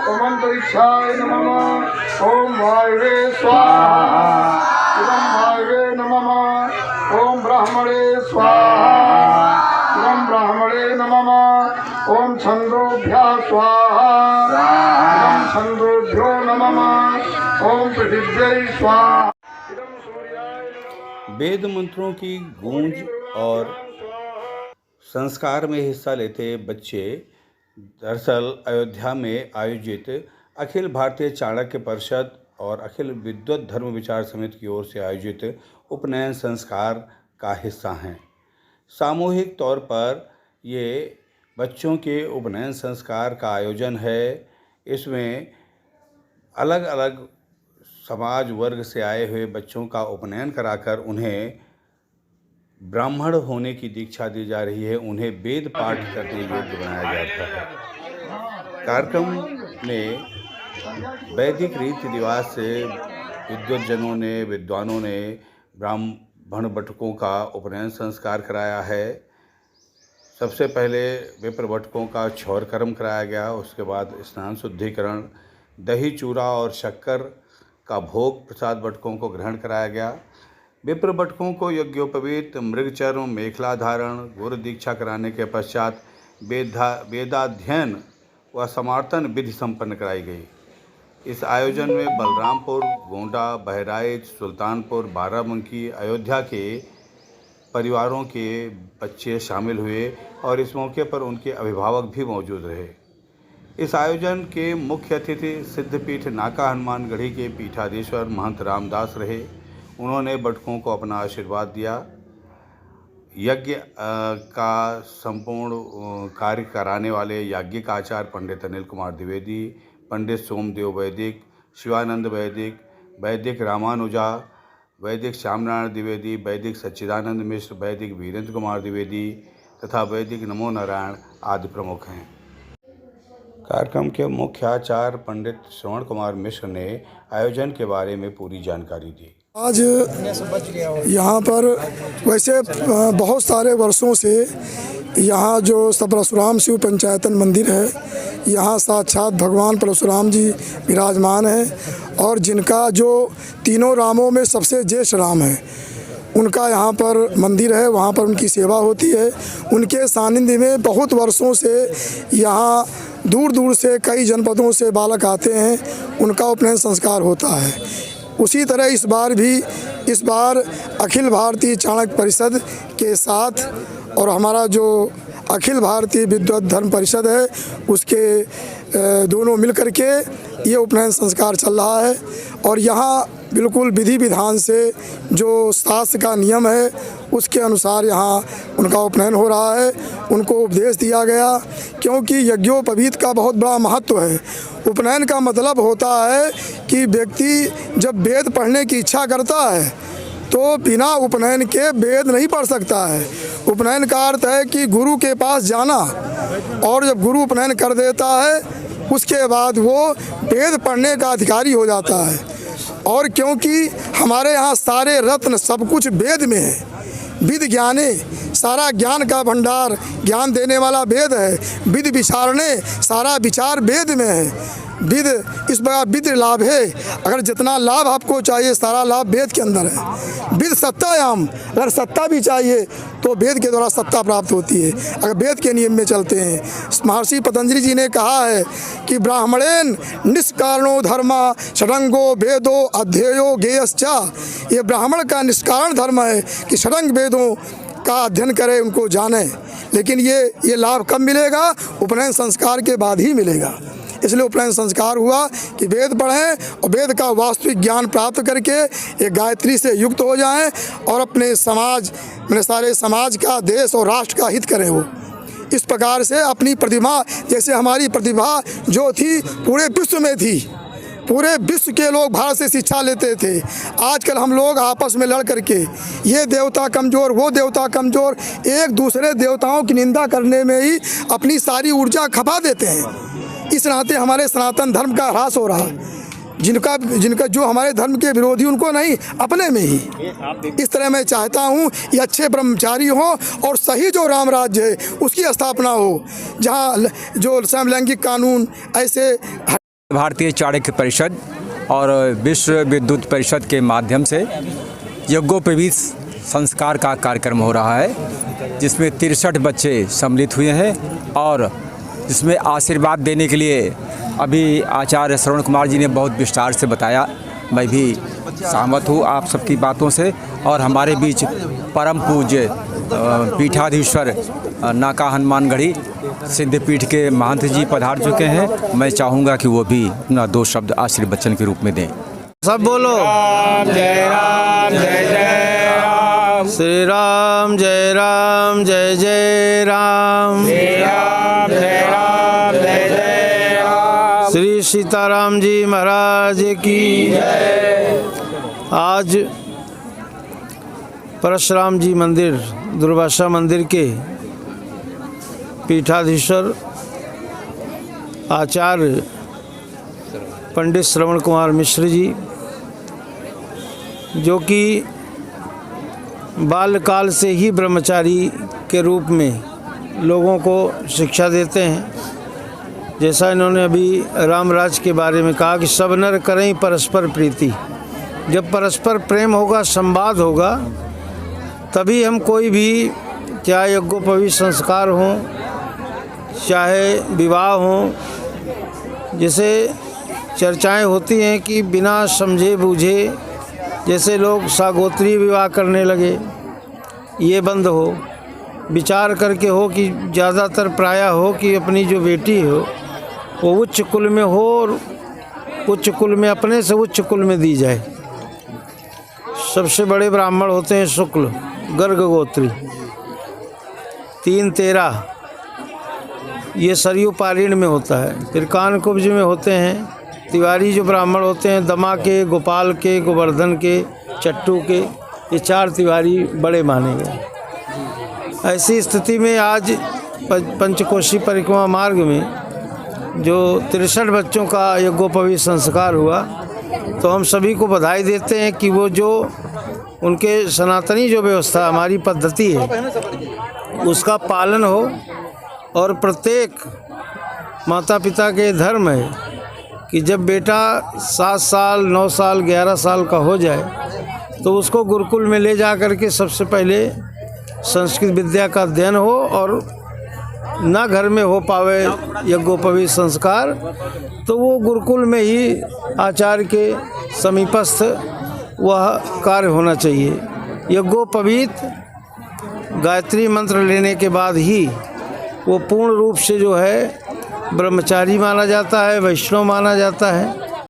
ओम अंतरिक्षाय नमः। ओम वायवे स्वाहा। इदं वायवे नमः। ओम ब्राह्मणे स्वाहा। इदं ब्राह्मणे नमः। ओम छंदोभ्यः स्वाहा। इदं छंदोभ्यो नमः। ओम पृथिव्यै स्वाहा। वेद मंत्रों की गूंज और संस्कार में हिस्सा लेते बच्चे दरअसल अयोध्या में आयोजित अखिल भारतीय चाणक्य परिषद और अखिल विद्वत धर्म विचार समिति की ओर से आयोजित उपनयन संस्कार का हिस्सा हैं। सामूहिक तौर पर ये बच्चों के उपनयन संस्कार का आयोजन है। इसमें अलग अलग समाज वर्ग से आए हुए बच्चों का उपनयन कराकर उन्हें ब्राह्मण होने की दीक्षा दी जा रही है, उन्हें वेद पाठ करने योग्य बनाया जाता है। कार्यक्रम में वैदिक रीति रिवाज से विद्वतजनों ने, विद्वानों ने ब्राह्मण बटुकों का उपनयन संस्कार कराया है। सबसे पहले विप्र बटुकों का क्षौर कर्म कराया गया, उसके बाद स्नान शुद्धिकरण, दही चूरा और शक्कर का भोग प्रसाद बटुकों को ग्रहण कराया गया। विप्र बटुकों को यज्ञोपवीत, मृगचर्म, मेखला धारण, गुरु दीक्षा कराने के पश्चात वेदाध्ययन व समार्तन विधि संपन्न कराई गई। इस आयोजन में बलरामपुर, गोंडा, बहराइच, सुल्तानपुर, बाराबंकी, अयोध्या के परिवारों के बच्चे शामिल हुए और इस मौके पर उनके अभिभावक भी मौजूद रहे। इस आयोजन के मुख्य अतिथि सिद्धपीठ नाका हनुमानगढ़ी के पीठाधीश्वर महंत रामदास रहे। उन्होंने बटुकों को अपना आशीर्वाद दिया। यज्ञ का संपूर्ण कार्य कराने वाले याज्ञिक आचार्य पंडित अनिल कुमार द्विवेदी, पंडित सोमदेव वैदिक, शिवानंद वैदिक, वैदिक रामानुजा, वैदिक श्यामनारायण द्विवेदी, वैदिक सच्चिदानंद मिश्र, वैदिक वीरेंद्र कुमार द्विवेदी तथा वैदिक नमो नारायण आदि प्रमुख हैं। कार्यक्रम के मुख्य आचार्य पंडित श्रवण कुमार मिश्र ने आयोजन के बारे में पूरी जानकारी दी। आज यहाँ पर वैसे बहुत सारे वर्षों से यहाँ जो परशुराम शिव पंचायतन मंदिर है, यहाँ साक्षात भगवान परशुराम जी विराजमान हैं और जिनका जो तीनों रामों में सबसे ज्येष्ठ राम है, उनका यहाँ पर मंदिर है, वहाँ पर उनकी सेवा होती है। उनके सानिध्य में बहुत वर्षों से यहाँ दूर दूर से कई जनपदों से बालक आते हैं, उनका उपनयन संस्कार होता है। उसी तरह इस बार अखिल भारतीय चाणक्य परिषद के साथ और हमारा जो अखिल भारतीय विद्वत धर्म परिषद है, उसके दोनों मिलकर के ये उपनयन संस्कार चल रहा है। और यहाँ बिल्कुल विधि विधान से जो शास्त्र का नियम है उसके अनुसार यहाँ उनका उपनयन हो रहा है। उनको उपदेश दिया गया, क्योंकि यज्ञोपवीत का बहुत बड़ा महत्व है। उपनयन का मतलब होता है कि व्यक्ति जब वेद पढ़ने की इच्छा करता है तो बिना उपनयन के वेद नहीं पढ़ सकता है। उपनयन का अर्थ है कि गुरु के पास जाना, और जब गुरु उपनयन कर देता है उसके बाद वो वेद पढ़ने का अधिकारी हो जाता है। और क्योंकि हमारे यहाँ सारे रत्न सब कुछ वेद में है, विद ज्ञाने, सारा ज्ञान का भंडार ज्ञान देने वाला वेद है। विद विचारणे, सारा विचार वेद में है। विद इस प्रकार विद लाभ है, अगर जितना लाभ आपको चाहिए सारा लाभ वेद के अंदर है। विद सत्तायाम, अगर सत्ता भी चाहिए तो वेद के द्वारा सत्ता प्राप्त होती है, अगर वेद के नियम में चलते हैं। महर्षि पतंजलि जी ने कहा है कि ब्राह्मणेन निष्कारणो धर्मा षडंगो वेदो अध्ययो गेयश्चा। ये ब्राह्मण का निष्कारण धर्म है कि षडंग वेदों का अध्ययन करे, उनको जाने। लेकिन ये लाभ कब मिलेगा? उपनयन संस्कार के बाद ही मिलेगा। इसलिए उपनयन संस्कार हुआ कि वेद पढ़ें और वेद का वास्तविक ज्ञान प्राप्त करके एक गायत्री से युक्त हो जाएं और अपने समाज, मैंने सारे समाज का, देश और राष्ट्र का हित करें। वो इस प्रकार से अपनी प्रतिभा, जैसे हमारी प्रतिभा जो थी पूरे विश्व में थी, पूरे विश्व के लोग भारत से शिक्षा लेते थे। आजकल हम लोग आपस में लड़ करके ये देवता कमज़ोर, वो देवता कमज़ोर, एक दूसरे देवताओं की निंदा करने में ही अपनी सारी ऊर्जा खपा देते हैं। इस नाते हमारे सनातन धर्म का ह्रास हो रहा है। जिनका जो हमारे धर्म के विरोधी, उनको नहीं, अपने में ही। इस तरह मैं चाहता हूँ ये अच्छे ब्रह्मचारी हो और सही जो राम राज्य है उसकी स्थापना हो, जहाँ जो समलैंगिक कानून ऐसे भारतीय चाणक्य परिषद और विश्व विद्युत परिषद के माध्यम से यज्ञोपवीत संस्कार का कार्यक्रम हो रहा है, जिसमें 63 बच्चे सम्मिलित हुए हैं और जिसमें आशीर्वाद देने के लिए अभी आचार्य श्रवण कुमार जी ने बहुत विस्तार से बताया। मैं भी सहमत हूँ आप सबकी बातों से। और हमारे बीच परम पूज्य पीठाधीश्वर नाका हनुमानगढ़ी सिद्धपीठ के महंत जी पधार चुके हैं। मैं चाहूँगा कि वो भी अपना 2 शब्द आशीर्वचन के रूप में दें। सब बोलो जय राम जय जय राम, श्री राम जय राम जय जय राम, श्री राम जय राम जय जय राम, श्री सीताराम जी महाराज की जय। आज परशुराम जी मंदिर दुर्वासा मंदिर के पीठाधीश्वर आचार्य पंडित श्रवण कुमार मिश्र जी, जो कि बाल्यकाल से ही ब्रह्मचारी के रूप में लोगों को शिक्षा देते हैं। जैसा इन्होंने अभी रामराज के बारे में कहा कि सब नर करें परस्पर प्रीति। जब परस्पर प्रेम होगा, संवाद होगा, तभी हम कोई भी, चाहे यज्ञोपवीत संस्कार हों, चाहे विवाह हों, जैसे चर्चाएं होती हैं कि बिना समझे बूझे जैसे लोग सागोत्री विवाह करने लगे, ये बंद हो। विचार करके हो कि ज़्यादातर प्रायः हो कि अपनी जो बेटी हो वो उच्च कुल में हो और उच्च कुल में अपने से उच्च कुल में दी जाए। सबसे बड़े ब्राह्मण होते हैं शुक्ल गर्ग गोत्री, 3-13 ये सरयू पारीण में होता है। फिर कानकुब्ज में होते हैं तिवारी जो ब्राह्मण होते हैं, दमा के, गोपाल के, गोवर्धन के, चट्टू के, ये 4 तिवारी बड़े माने गए। ऐसी स्थिति में आज पंचकोशी परिक्रमा मार्ग में जो 63 बच्चों का यज्ञोपवीत संस्कार हुआ, तो हम सभी को बधाई देते हैं कि वो जो उनके सनातनी जो व्यवस्था हमारी पद्धति है उसका पालन हो। और प्रत्येक माता पिता के धर्म है कि जब बेटा 7 साल 9 साल 11 साल का हो जाए तो उसको गुरुकुल में ले जा कर के सबसे पहले संस्कृत विद्या का अध्ययन हो, और ना घर में हो पावे यज्ञोपवीत संस्कार तो वो गुरुकुल में ही आचार्य के समीपस्थ वह कार्य होना चाहिए। यज्ञोपवीत गायत्री मंत्र लेने के बाद ही वो पूर्ण रूप से जो है ब्रह्मचारी माना जाता है, वैष्णव माना जाता है।